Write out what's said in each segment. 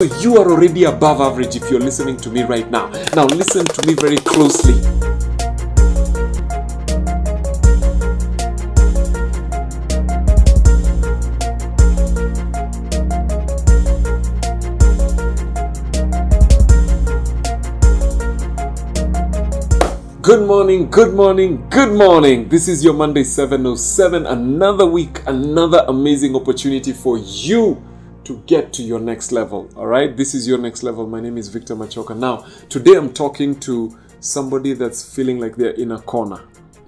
You are already above average if you're listening to me right now. Now listen to me very closely. Good morning, good morning, good morning. This is your Monday 7:07. Another week, another amazing opportunity for you to get to your next level. All right, this is your next level. My name is Victor Machoka. Now, today I'm talking to somebody that's feeling like they're in a corner.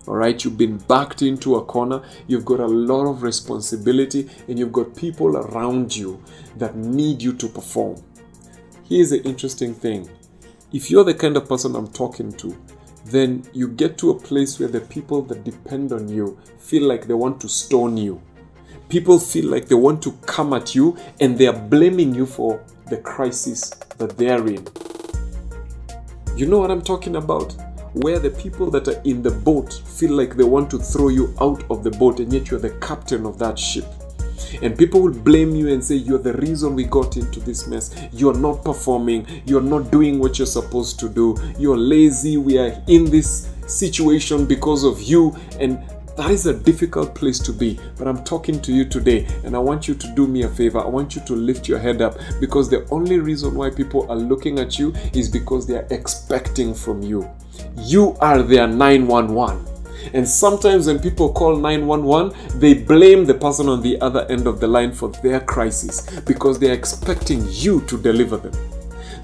All right, you've been backed into a corner. You've got a lot of responsibility and you've got people around you that need you to perform. Here's the interesting thing. If you're the kind of person I'm talking to, then you get to a place where the people that depend on you feel like they want to stone you. People feel like they want to come at you and they are blaming you for the crisis that they are in. You know what I'm talking about? Where the people that are in the boat feel like they want to throw you out of the boat and yet you're the captain of that ship. And people will blame you and say, you're the reason we got into this mess. You're not performing. You're not doing what you're supposed to do. You're lazy. We are in this situation because of you. And that is a difficult place to be. But I'm talking to you today and I want you to do me a favor. I want you to lift your head up, because the only reason why people are looking at you is because they are expecting from you. You are their 911. And sometimes when people call 911, they blame the person on the other end of the line for their crisis because they're expecting you to deliver them.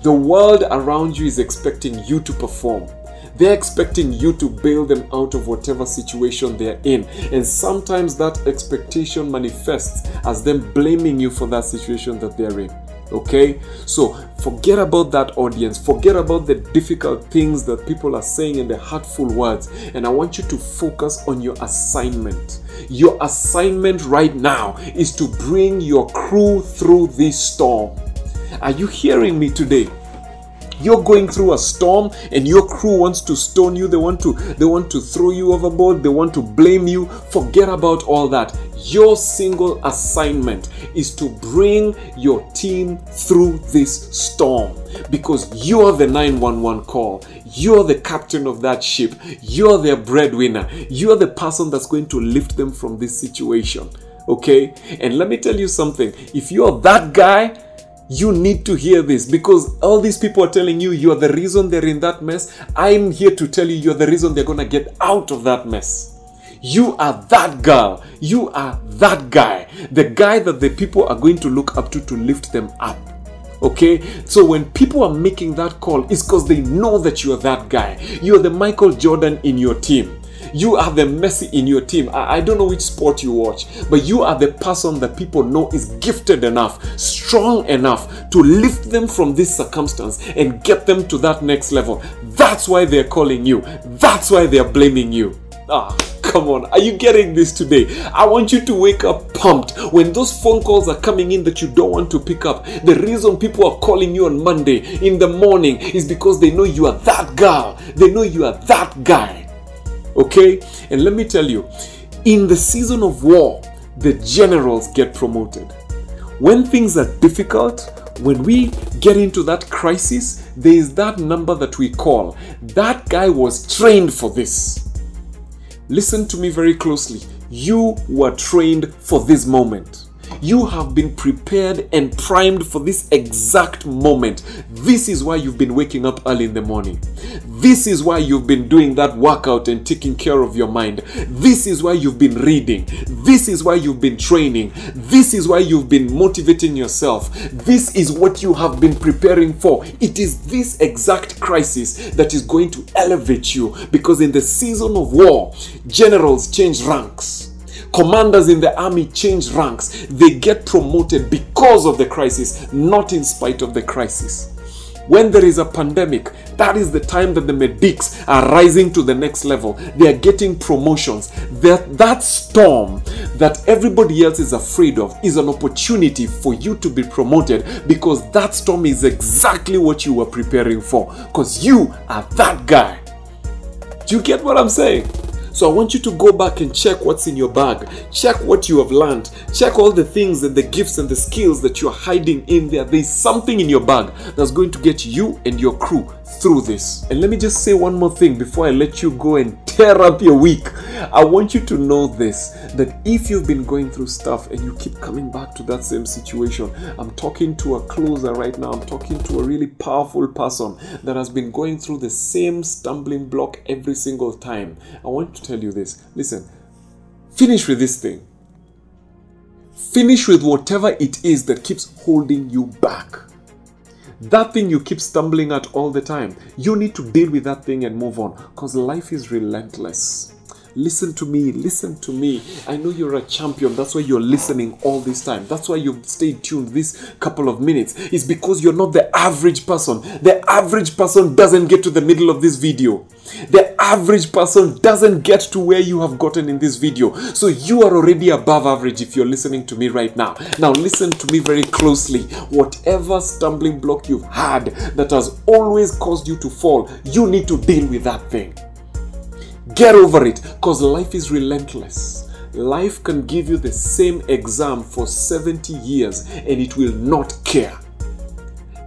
The world around you is expecting you to perform. They're expecting you to bail them out of whatever situation they're in. And sometimes that expectation manifests as them blaming you for that situation that they're in. Okay, so forget about that audience, forget about the difficult things that people are saying and the hurtful words, and I want you to focus on your assignment. Your assignment right now is to bring your crew through this storm. Are you hearing me today? You're going through a storm and your crew wants to stone you. They want to throw you overboard. They want to blame you. Forget about all that. Your single assignment is to bring your team through this storm, because you're the 911 call. You're the captain of that ship. You're their breadwinner. You're the person that's going to lift them from this situation. Okay? And let me tell you something. If you're that guy, you need to hear this, because all these people are telling you you're the reason they're in that mess. I'm here to tell you you're the reason they're going to get out of that mess. You are that girl. You are that guy. The guy that the people are going to look up to lift them up. Okay? So when people are making that call, it's because they know that you're that guy. You're the Michael Jordan in your team. You are the Messi in your team. I don't know which sport you watch, but you are the person that people know is gifted enough, strong enough to lift them from this circumstance and get them to that next level. That's why they're calling you. That's why they're blaming you. Come on, are you getting this today? I want you to wake up pumped when those phone calls are coming in that you don't want to pick up. The reason people are calling you on Monday in the morning is because they know you are that girl. They know you are that guy. Okay? And let me tell you, in the season of war, the generals get promoted. When things are difficult, when we get into that crisis, there is that number that we call. That guy was trained for this. Listen to me very closely. You were trained for this moment. You have been prepared and primed for this exact moment. This is why you've been waking up early in the morning. This is why you've been doing that workout and taking care of your mind. This is why you've been reading. This is why you've been training. This is why you've been motivating yourself. This is what you have been preparing for. It is this exact crisis that is going to elevate you, because in the season of war, generals change ranks. Commanders in the army change ranks. They get promoted because of the crisis, not in spite of the crisis. When there is a pandemic, that is the time that the medics are rising to the next level. They are getting promotions. That storm that everybody else is afraid of is an opportunity for you to be promoted, because that storm is exactly what you were preparing for, because you are that guy. Do you get what I'm saying? So I want you to go back and check what's in your bag. Check what you have learned. Check all the things and the gifts and the skills that you're hiding in there. There's something in your bag that's going to get you and your crew through this. And let me just say one more thing before I let you go and tear up your week. I want you to know this, that if you've been going through stuff and you keep coming back to that same situation, I'm talking to a closer right now. I'm talking to a really powerful person that has been going through the same stumbling block every single time. I want to tell you this. Listen, finish with this thing. Finish with whatever it is that keeps holding you back. That thing you keep stumbling at all the time, you need to deal with that thing and move on, because life is relentless. Listen to me, listen to me. I know you're a champion. That's why you're listening all this time. That's why you've stayed tuned this couple of minutes. It's because you're not the average person. The average person doesn't get to the middle of this video. The average person doesn't get to where you have gotten in this video. So you are already above average if you're listening to me right now. Now listen to me very closely. Whatever stumbling block you've had that has always caused you to fall, you need to deal with that thing. Get over it, because life is relentless. Life can give you the same exam for 70 years and it will not care.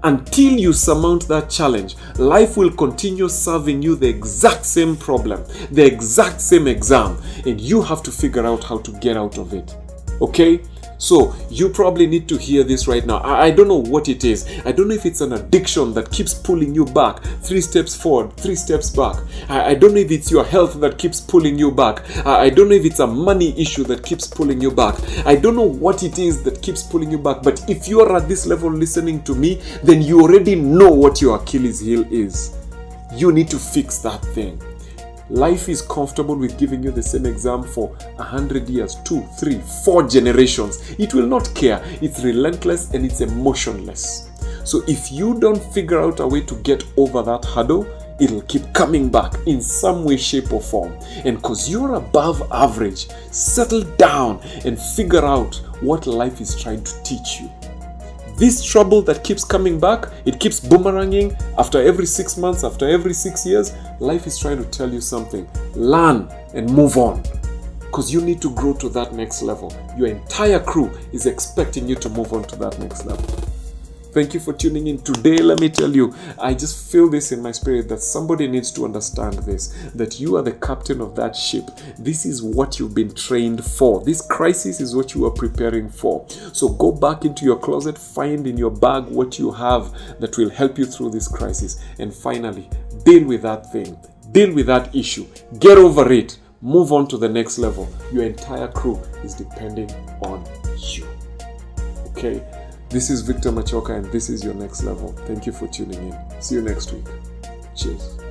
Until you surmount that challenge, life will continue serving you the exact same problem, the exact same exam, and you have to figure out how to get out of it. Okay? So you probably need to hear this right now. I don't know what it is. I don't know if it's an addiction that keeps pulling you back 3 steps forward, 3 steps back. I don't know if it's your health that keeps pulling you back. I don't know if it's a money issue that keeps pulling you back. I don't know what it is that keeps pulling you back. But if you are at this level listening to me, then you already know what your Achilles heel is. You need to fix that thing. Life is comfortable with giving you the same exam for 100 years, 2, 3, 4 generations. It will not care. It's relentless and it's emotionless. So if you don't figure out a way to get over that hurdle, it'll keep coming back in some way, shape or form. And because you're above average, settle down and figure out what life is trying to teach you. This trouble that keeps coming back, it keeps boomeranging after every 6 months, after every 6 years. Life is trying to tell you something. Learn and move on, because you need to grow to that next level. Your entire crew is expecting you to move on to that next level. Thank you for tuning in. Today, let me tell you, I just feel this in my spirit that somebody needs to understand this, that you are the captain of that ship. This is what you've been trained for. This crisis is what you are preparing for. So go back into your closet, find in your bag what you have that will help you through this crisis. And finally, deal with that thing. Deal with that issue. Get over it. Move on to the next level. Your entire crew is depending on you. Okay? This is Victor Machoka and this is Your Next Level. Thank you for tuning in. See you next week. Cheers.